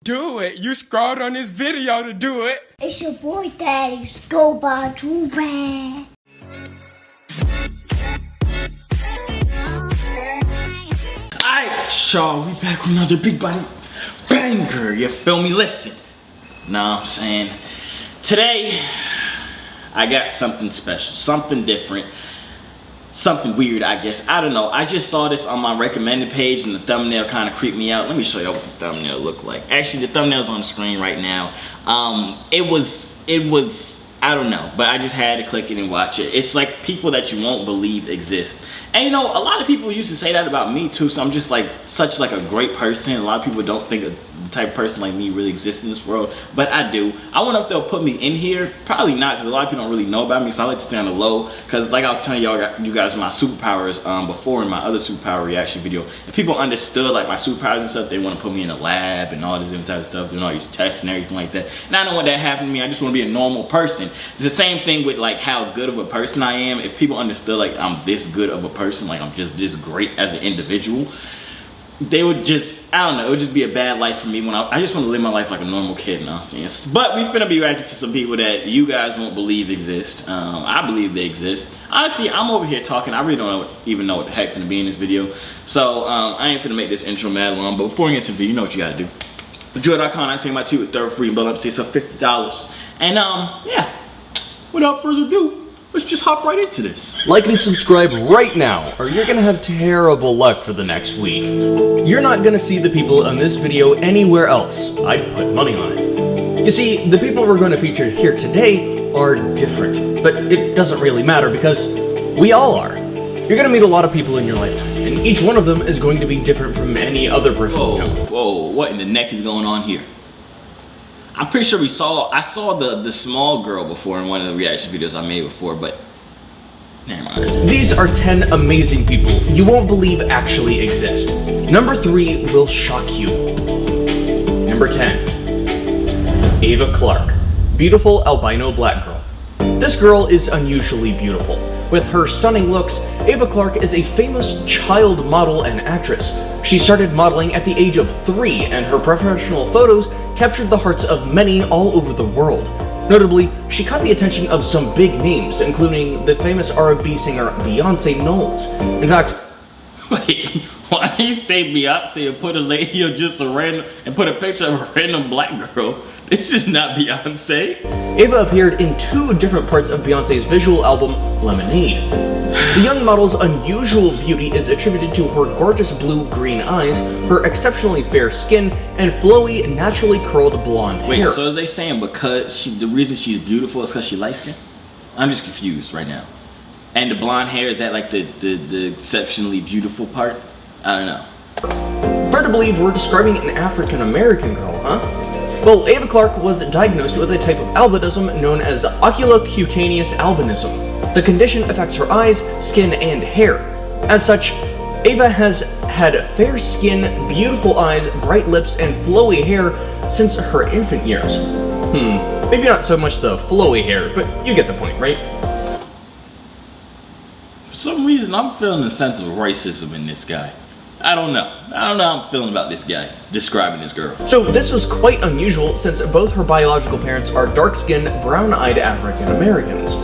Do it. You scrolled on this video to do it. It's your boy Daddy Scuba Juve. Alright, y'all, we back with another big banger, you feel me? Listen, know what I'm saying? Today, I got something special, something different, something weird, I guess. I don't know. I just saw this on my recommended page and the thumbnail kind of creeped me out. Let me show you what the thumbnail looked like. Actually, the thumbnail's on the screen right now. It was, I don't know, but I just had to click it and watch it. It's like people that you won't believe exist. And you know, a lot of people used to say that about me too, so I'm just like such like a great person. A lot of people don't think the type of person like me really exists in this world, but I do. I wonder if they'll put me in here. Probably not, because a lot of people don't really know about me, so I like to stay on the low. Because like I was telling you guys my superpowers before in my other superpower reaction video, if people understood like my superpowers and stuff, they want to put me in a lab and all this different type of stuff, doing all these tests and everything like that. And I don't want that to happen to me. I just want to be a normal person. It's the same thing with like how good of a person I am. If people understood like I'm this good of a person, like I'm just this great as an individual, they would just, I don't know, it would just be a bad life for me when I just want to live my life like a normal kid, you know what I'm saying? But we finna be reacting to some people that you guys won't believe exist. I believe they exist. Honestly, I'm over here talking, I really don't even know what the heck finna be in this video. So I ain't finna make this intro mad long, but before we get to the video, you know what you gotta do. Joy.com, I say my tweet with third free, build up, say so $50. And yeah, without further ado, let's just hop right into this. Like and subscribe right now, or you're gonna have terrible luck for the next week. You're not gonna see the people in this video anywhere else. I'd put money on it. You see, the people we're gonna feature here today are different, but it doesn't really matter because we all are. You're gonna meet a lot of people in your lifetime, and each one of them is going to be different from any other person you know. Whoa, what in the neck is going on here? I'm pretty sure I saw the small girl before in one of the reaction videos I made before, but never mind. These are 10 amazing people you won't believe actually exist. Number 3 will shock you. Number 10. Ava Clarke, beautiful albino black girl. This girl is unusually beautiful. With her stunning looks, Ava Clarke is a famous child model and actress. She started modeling at the age of 3, and her professional photos captured the hearts of many all over the world. Notably, she caught the attention of some big names, including the famous R&B singer Beyonce Knowles. In fact, wait, why did he say Beyonce and put a lady or just a random and put a picture of a random black girl? This is not Beyonce. Ava appeared in 2 different parts of Beyonce's visual album, Lemonade. The young model's unusual beauty is attributed to her gorgeous blue-green eyes, her exceptionally fair skin, and flowy, naturally curled blonde hair. Wait, so are they saying because the reason she's beautiful is because she light-skinned? I'm just confused right now. And the blonde hair, is that like the exceptionally beautiful part? I don't know. Hard to believe we're describing an African-American girl, huh? Well, Ava Clarke was diagnosed with a type of albinism known as oculocutaneous albinism. The condition affects her eyes, skin, and hair. As such, Ava has had fair skin, beautiful eyes, bright lips, and flowy hair since her infant years. Maybe not so much the flowy hair, but you get the point, right? For some reason, I'm feeling a sense of racism in this guy. I don't know how I'm feeling about this guy describing this girl. So this was quite unusual since both her biological parents are dark-skinned, brown-eyed African Americans.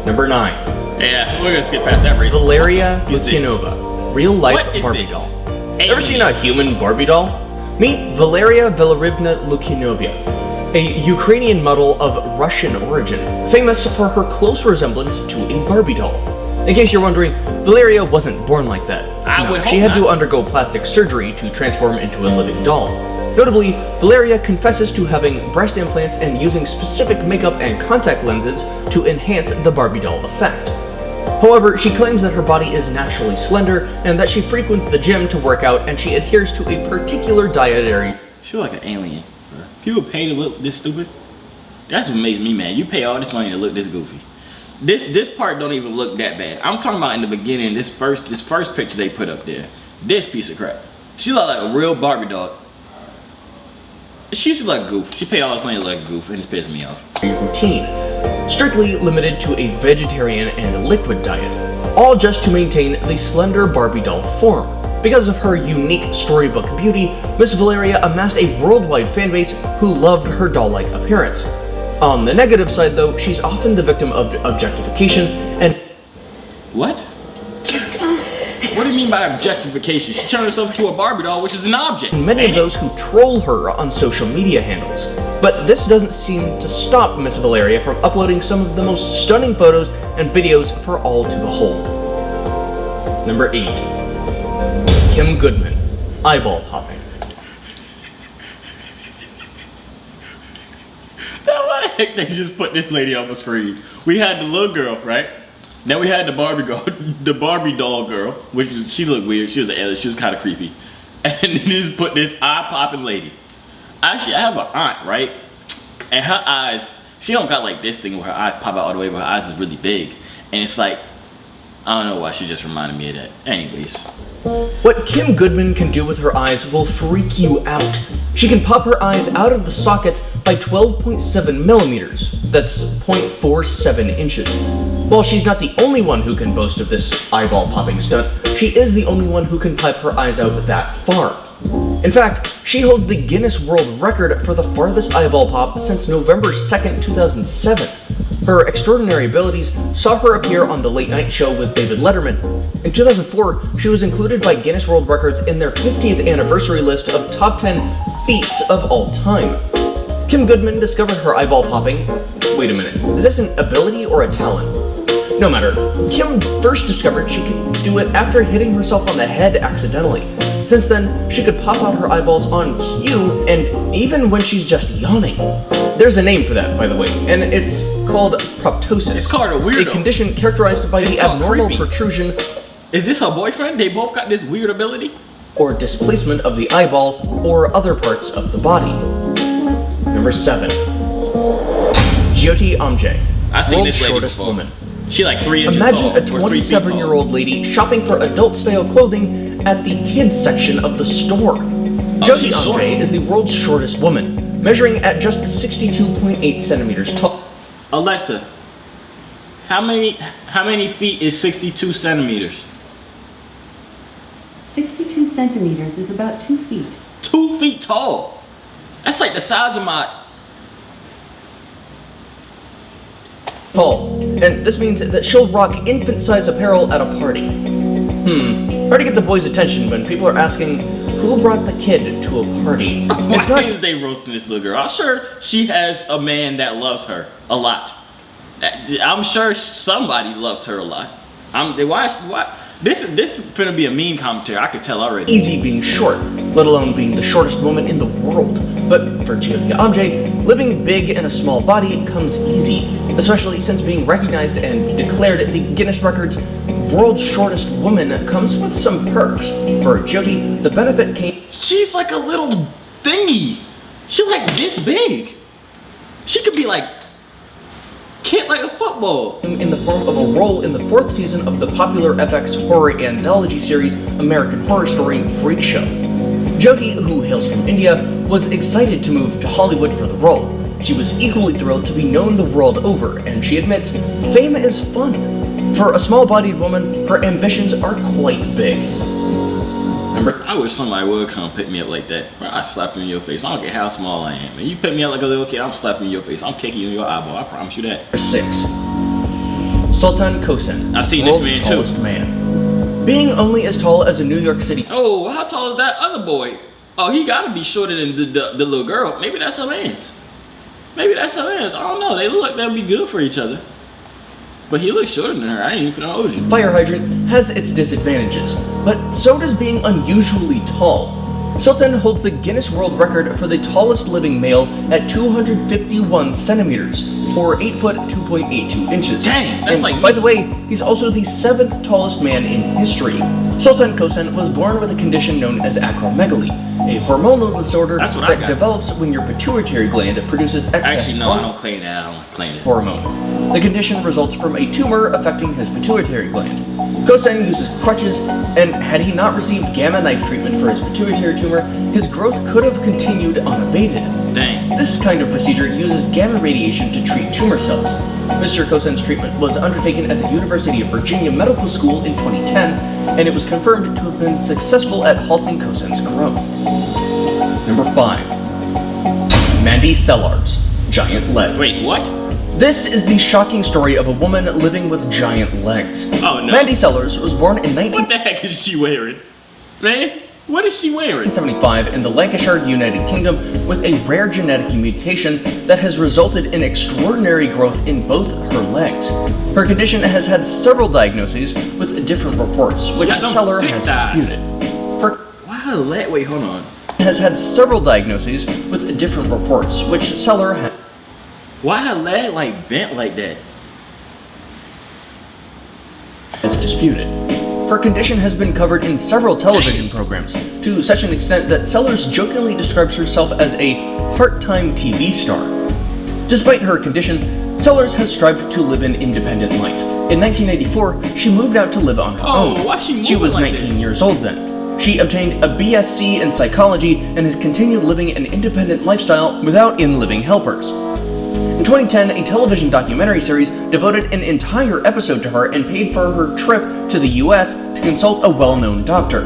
Number 9. Yeah, we're gonna skip past that racism. Valeria Lukianova, real-life Barbie doll. Ever seen a human Barbie doll? Meet Valeria Valerivna Lukianova, a Ukrainian model of Russian origin, famous for her close resemblance to a Barbie doll. In case you're wondering, Valeria wasn't born like that. She had to undergo plastic surgery to transform into a living doll. Notably, Valeria confesses to having breast implants and using specific makeup and contact lenses to enhance the Barbie doll effect. However, she claims that her body is naturally slender and that she frequents the gym to work out and she adheres to a particular dietary. She look like an alien. People pay to look this stupid. That's what makes me mad. You pay all this money to look this goofy. This part don't even look that bad. I'm talking about in the beginning, this first picture they put up there. This piece of crap. She look like a real Barbie doll. She should look goof. She paid all this money to look goof, and it's pissing me off. Routine, strictly limited to a vegetarian and liquid diet, all just to maintain the slender Barbie doll form. Because of her unique storybook beauty, Miss Valeria amassed a worldwide fanbase who loved her doll-like appearance. On the negative side, though, she's often the victim of objectification and... What? What do you mean by objectification? She turned herself into a Barbie doll, which is an object. Many of those who troll her on social media handles. But this doesn't seem to stop Miss Valeria from uploading some of the most stunning photos and videos for all to behold. Number 8. Kim Goodman. Eyeball popping. Now why the heck they just put this lady on the screen? We had the little girl, right? Then we had the Barbie girl, the Barbie doll girl, which is, she looked weird. She was an alien. She was kind of creepy. And then just put this eye-popping lady. Actually, I have an aunt, right? And her eyes, she don't got like this thing where her eyes pop out all the way, but her eyes is really big. And it's like, I don't know why she just reminded me of that. Anyways. What Kim Goodman can do with her eyes will freak you out. She can pop her eyes out of the sockets by 12.7 millimeters. That's 0.47 inches. While she's not the only one who can boast of this eyeball popping stunt, she is the only one who can pipe her eyes out that far. In fact, she holds the Guinness World Record for the farthest eyeball pop since November 2nd, 2007. Her extraordinary abilities saw her appear on The Late Night Show with David Letterman. In 2004, she was included by Guinness World Records in their 50th anniversary list of top 10 feats of all time. Kim Goodman discovered her eyeball popping. Wait a minute, is this an ability or a talent? No matter, Kim first discovered she could do it after hitting herself on the head accidentally. Since then, she could pop out her eyeballs on cue, and even when she's just yawning. There's a name for that, by the way, and it's called proptosis. It's called a weirdo. A condition characterized by the abnormal protrusion. Is this her boyfriend? They both got this weird ability? Or displacement of the eyeball or other parts of the body. Number 7. Jyoti Amjad. I've seen World's this lady shortest before. woman. She like 3 inches Imagine tall. a 27-year-old lady shopping for adult-style clothing at the kids section of the store. Jyoti she's short. Amjad is the world's shortest woman, measuring at just 62.8 centimeters tall. Alexa, how many feet is 62 centimeters? 62 centimeters is about 2 feet. 2 feet tall. That's like the size of my... And this means that she'll rock infant-size apparel at a party. Hard to get the boys' attention when people are asking, who brought the kid to a party? Why is they roasting this little girl? I'm sure she has a man that loves her a lot. I'm sure somebody loves her a lot. Why? This finna be a mean commentary. I could tell already. Easy being short, let alone being the shortest woman in the world. But for Jyoti Amjad, living big in a small body comes easy, especially since being recognized and declared the Guinness Records world's shortest woman comes with some perks. For Jyoti, the benefit came... She's like a little thingy. She's like this big. She could be like a football. In the form of a role in the 4th season of the popular FX horror anthology series American Horror Story Freak Show. Jyoti, who hails from India, was excited to move to Hollywood for the role. She was equally thrilled to be known the world over, and she admits, fame is fun. For a small-bodied woman, her ambitions are quite big. I wish somebody would come pick me up like that. I slap you in your face. I don't care how small I am. And you pick me up like a little kid, I'm slapping you in your face. I'm kicking you in your eyeball. I promise you that. Number 6. Sultan Kosen. I seen this world's man too. Tallest man. Being only as tall as a New York City... Oh, how tall is that other boy? Oh, he gotta be shorter than the little girl. Maybe that's her man's. I don't know. They look like they'll be good for each other. But he looks shorter than her. I ain't even finna hold you. Fire hydrant has its disadvantages, but so does being unusually tall. Sultan holds the Guinness World Record for the tallest living male at 251 centimeters, or 8 foot 2.82 inches. Dang, that's and like me. by the way, he's also the 7th tallest man in history. Sultan Kosen was born with a condition known as acromegaly, a hormonal disorder that develops when your pituitary gland produces excess Actually, no, I don't claim that. hormone. The condition results from a tumor affecting his pituitary gland. Kosen uses crutches, and had he not received gamma knife treatment for his pituitary tumor, his growth could have continued unabated. Dang. This kind of procedure uses gamma radiation to treat tumor cells. Mr. Kosen's treatment was undertaken at the University of Virginia Medical School in 2010, and it was confirmed to have been successful at halting Kosen's growth. Number 5. Mandy Sellars, giant legs. Wait, what? This is the shocking story of a woman living with giant legs. Oh no. Mandy Sellars was born in What the heck is she wearing? Man, what is she wearing? 1975 in the Lancashire, United Kingdom, with a rare genetic mutation that has resulted in extraordinary growth in both her legs. Her condition has had several diagnoses with different reports, which Seller has disputed. Wait, hold on. Has had several diagnoses with different reports, which Seller has. Why her leg like bent like that? Has disputed. Her condition has been covered in several television programs, to such an extent that Sellers jokingly describes herself as a part-time TV star. Despite her condition, Sellers has strived to live an independent life. In 1984, she moved out to live on her own. Why she She was like 19 this? years old then. She obtained a BSc in psychology and has continued living an independent lifestyle without in-living helpers. In 2010, a television documentary series devoted an entire episode to her and paid for her trip to the US to consult a well-known doctor.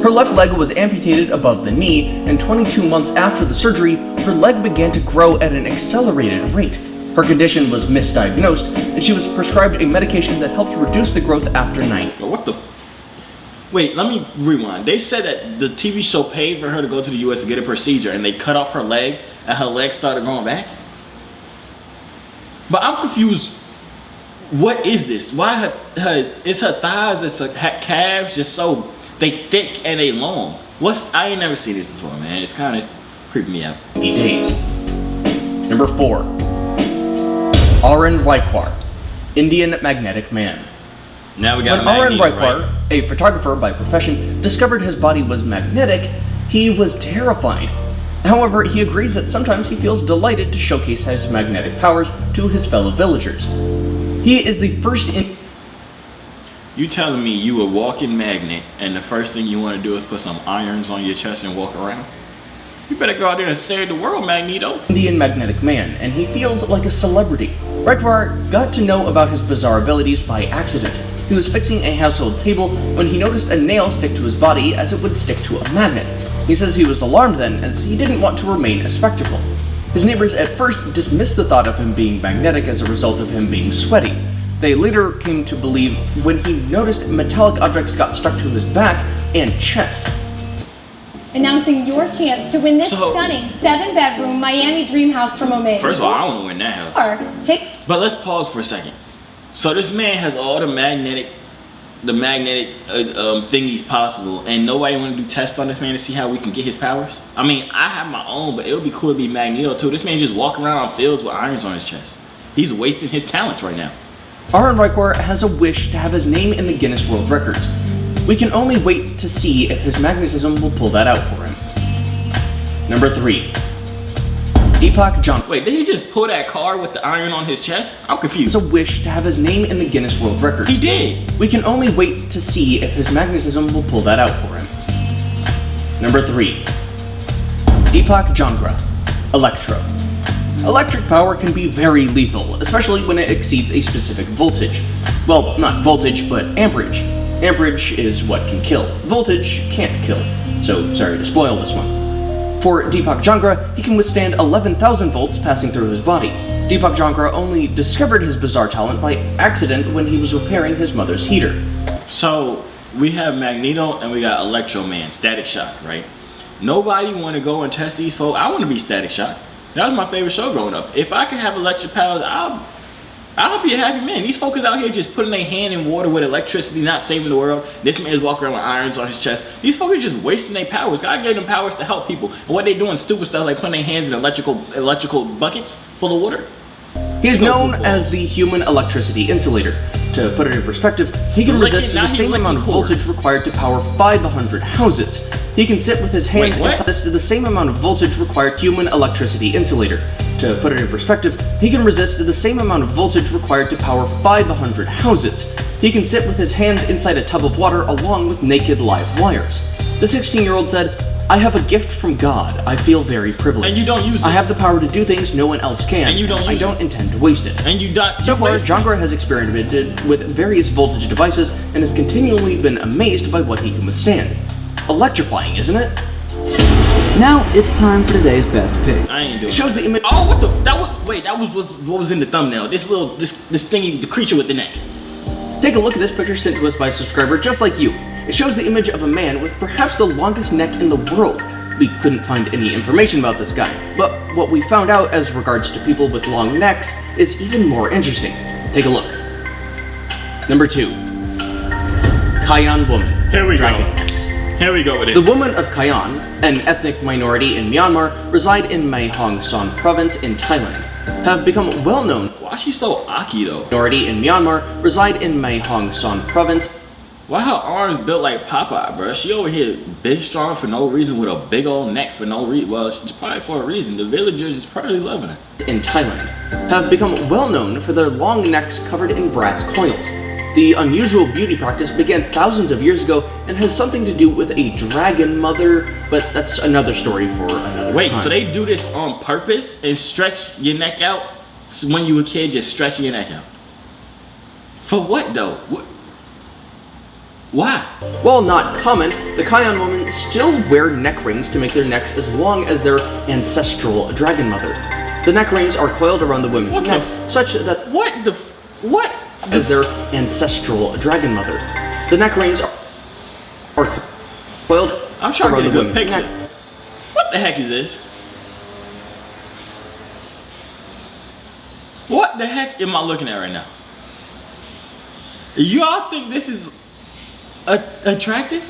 Her left leg was amputated above the knee, and 22 months after the surgery, her leg began to grow at an accelerated rate. Her condition was misdiagnosed, and she was prescribed a medication that helped reduce the growth after 9. What the? Wait, let me rewind. They said that the TV show paid for her to go to the US to get a procedure, and they cut off her leg, and her leg started growing back? But I'm confused. What is this? Why it's her thighs, it's her calves just so they thick and they long. I ain't never seen this before, man. It's kind of creeping me out. Days. Number 4. Arun Raikwar, Indian Magnetic Man. Now we got When Arun Magneto, Raikwar, right? a photographer by profession, discovered his body was magnetic, he was terrified. However, he agrees that sometimes he feels delighted to showcase his magnetic powers to his fellow villagers. He is the first in... You telling me you a walking magnet and the first thing you want to do is put some irons on your chest and walk around? You better go out there and save the world, Magneto. Indian Magnetic Man, and he feels like a celebrity. Raikwar got to know about his bizarre abilities by accident. He was fixing a household table when he noticed a nail stick to his body as it would stick to a magnet. He says he was alarmed then, as he didn't want to remain a spectacle. His neighbors at first dismissed the thought of him being magnetic as a result of him being sweaty. They later came to believe when he noticed metallic objects got stuck to his back and chest. Announcing your chance to win this stunning 7-bedroom Miami dream house from Omega. First of all, I want to win that house. Or take... But let's pause for a second. So this man has all the magnetic thingies possible, and nobody want to do tests on this man to see how we can get his powers? I mean, I have my own, but it would be cool to be Magneto too. This man just walking around on fields with irons on his chest. He's wasting his talents right now. Arun Raikwar has a wish to have his name in the Guinness World Records. We can only wait to see if his magnetism will pull that out for him. Number 3. Deepak John. Wait, did he just pull that car with the iron on his chest? I'm confused. Has a wish to have his name in the Guinness World Records. He did. We can only wait to see if his magnetism will pull that out for him. Number 3. Deepak Jangra, Electro. Electric power can be very lethal, especially when it exceeds a specific voltage. Well, not voltage, but amperage. Amperage is what can kill. Voltage can't kill. So, sorry to spoil this one. For Deepak Jangra, he can withstand 11,000 volts passing through his body. Deepak Jangra only discovered his bizarre talent by accident when he was repairing his mother's heater. So, we have Magneto and we got Electro Man, Static Shock, right? Nobody want to go and test these folks. I want to be Static Shock. That was my favorite show growing up. If I could have electric powers, I'll be a happy man. These folks out here just putting their hand in water with electricity, not saving the world. This man is walking around with irons on his chest. These folks are just wasting their powers. God gave them powers to help people. And what they doing stupid stuff like putting their hands in electrical buckets full of water. He is known as the human electricity insulator. To put it in perspective, he can resist the same amount of voltage required to power 500 houses. He can sit with his hands and resist the same amount of voltage required human electricity insulator. To put it in perspective, he can resist the same amount of voltage required to power 500 houses. He can sit with his hands inside a tub of water along with naked live wires. The 16-year-old said, "I have a gift from God. I feel very privileged. And you don't use it. I have the power to do things no one else can. And you don't use I don't intend to waste it." And you don't. So far, Jangara has experimented with various voltage devices and has continually been amazed by what he can withstand. Electrifying, isn't it? Now it's time for today's best pick. I ain't doing It shows the image. Oh, what the? That was what was in the thumbnail. This thingy, the creature with the neck. Take a look at this picture sent to us by a subscriber just like you. It shows the image of a man with perhaps the longest neck in the world. We couldn't find any information about this guy, but what we found out as regards to people with long necks is even more interesting. Take a look. Number 2. Kayan woman. Here we Dragon go. necks. Here we go with it. The women of Kayan, an ethnic minority in Myanmar, reside in Mae Hong Son province in Thailand, have become well known. Why is she so aki though? Minority in Myanmar reside in Mae Hong Son province. Why her arms built like Popeye, bro? She over here big strong for no reason with a big old neck for no reason. Well, it's probably for a reason. The villagers is probably loving her. In Thailand, have become well known for their long necks covered in brass coils. The unusual beauty practice began thousands of years ago and has something to do with a dragon mother, but that's another story for another Wait, time. so they do this on purpose and stretch your neck out? So when you were a kid, just stretching your neck out? For what though? What? Why? While not common, the Kayan women still wear neck rings to make their necks as long as their ancestral dragon mother. The neck rings are coiled around the women's What the neck, f- such that What the? What? as their ancestral dragon mother. The neck rings are coiled I'm trying to around get a the good women's picture. neck. What the heck is this? What the heck am I looking at right now? Y'all think this is attractive?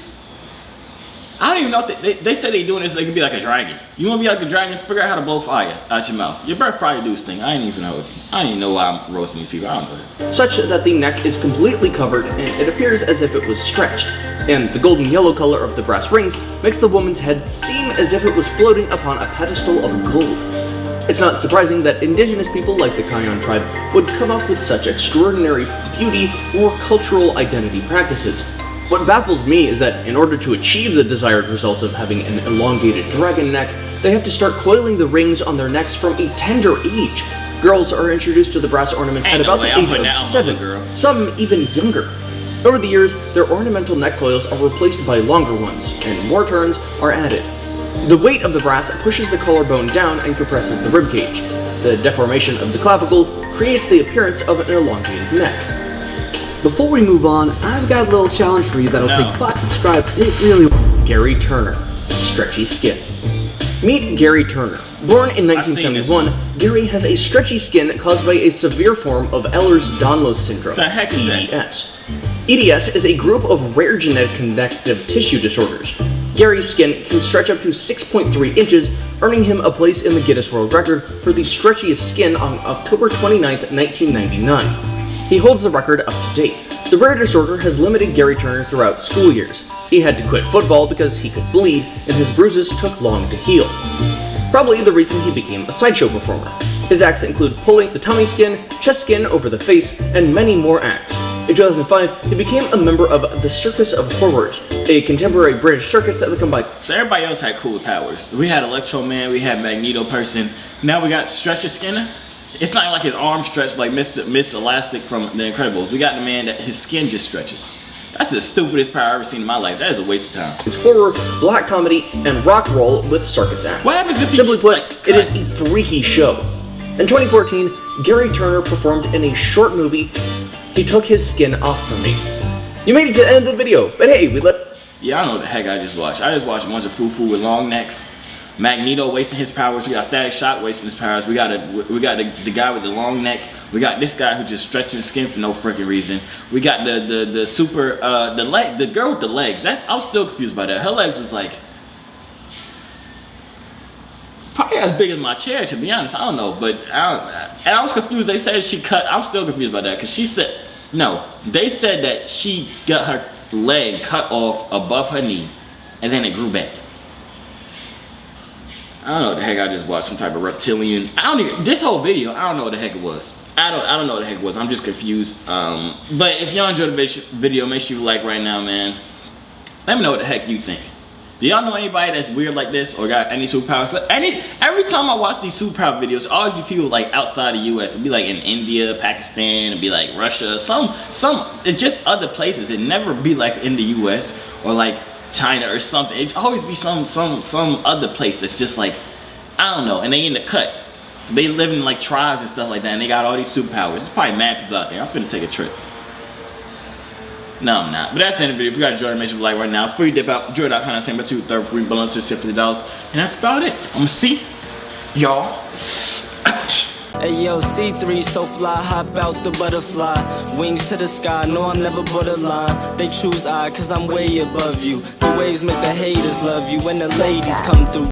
I don't even know if they said they doing this so they can be like a dragon. You want to be like a dragon? Figure out how to blow fire out your mouth. Your breath probably do this thing. I ain't even know. I don't even know why I'm roasting these people. I don't know. Such that the neck is completely covered and it appears as if it was stretched, and the golden yellow color of the brass rings makes the woman's head seem as if it was floating upon a pedestal of gold. It's not surprising that indigenous people like the Kayan tribe would come up with such extraordinary beauty or cultural identity practices. What baffles me is that in order to achieve the desired result of having an elongated dragon neck, they have to start coiling the rings on their necks from a tender age. Girls are introduced to the brass ornaments at Ain't no about way the I'm age putting of that on 7, my girl. some even younger. Over the years, their ornamental neck coils are replaced by longer ones, and more turns are added. The weight of the brass pushes the collarbone down and compresses the ribcage. The deformation of the clavicle creates the appearance of an elongated neck. Before we move on, I've got a little challenge for you that'll No. take 5 subscribe. It really. Gary Turner, stretchy skin. Meet Gary Turner. Born in I've seen this 1971, Gary has a stretchy skin caused by a severe form of Ehlers-Danlos syndrome, The heck is that? EDS. EDS is a group of rare genetic connective tissue disorders. Gary's skin can stretch up to 6.3 inches, earning him a place in the Guinness World Record for the stretchiest skin on October 29, 1999. He holds the record up to date. The rare disorder has limited Gary Turner throughout school years. He had to quit football because he could bleed, and his bruises took long to heal. Probably the reason he became a sideshow performer. His acts include pulling the tummy skin, chest skin over the face, and many more acts. In 2005, he became a member of the Circus of Horrors, a contemporary British circus that would combine. So everybody else had cool powers. We had Electro Man, we had Magneto Person. Now we got Stretcher Skinner. It's not like his arm stretched like Miss Elastic from The Incredibles. We got the man that his skin just stretches. That's the stupidest power I've ever seen in my life. That is a waste of time. It's horror, black comedy, and rock roll with circus acts. What happens if he Simply gets, put, like, it is cut? a freaky show. In 2014, Gary Turner performed in a short movie, He Took His Skin Off From Me. You made it to the end of the video, but hey, we let... Yeah, I don't know what the heck I just watched. I just watched a bunch of foo-foo with long necks. Magneto wasting his powers. We got Static Shock wasting his powers. We got the guy with the long neck. We got this guy who just stretching his skin for no freaking reason. We got the super the girl with the legs. I'm still confused by that. Her legs was like probably as big as my chair, to be honest. I don't know, but I was confused. They said she cut. I'm still confused by that because she said no. They said that she got her leg cut off above her knee, and then it grew back. I don't know what the heck I just watched. Some type of reptilian. This whole video, I don't know what the heck it was. I don't know what the heck it was. I'm just confused. But if y'all enjoyed the video, make sure you like right now, man. Let me know what the heck you think. Do y'all know anybody that's weird like this or got any superpowers? Every time I watch these superpower videos, it always be people like outside the US. It'd be like in India, Pakistan, it'd be like Russia, it's just other places. It never be like in the US or like China or something. It always be some other place that's just like, I don't know, and they in the cut. They live in like tribes and stuff like that, and they got all these superpowers. There's probably mad people out there. I'm finna take a trip. No, I'm not. But that's the end of the video. If you got enjoyed it, make sure you like right now. Free dip out. Enjoy.com, same about 2, 3, free balloons to $50. And that's about it. I'm gonna see y'all out. Hey yo, C3 so fly, hop out the butterfly. Wings to the sky, no I'm never borderline. They choose I, cause I'm way above you. The waves make the haters love you when the ladies come through.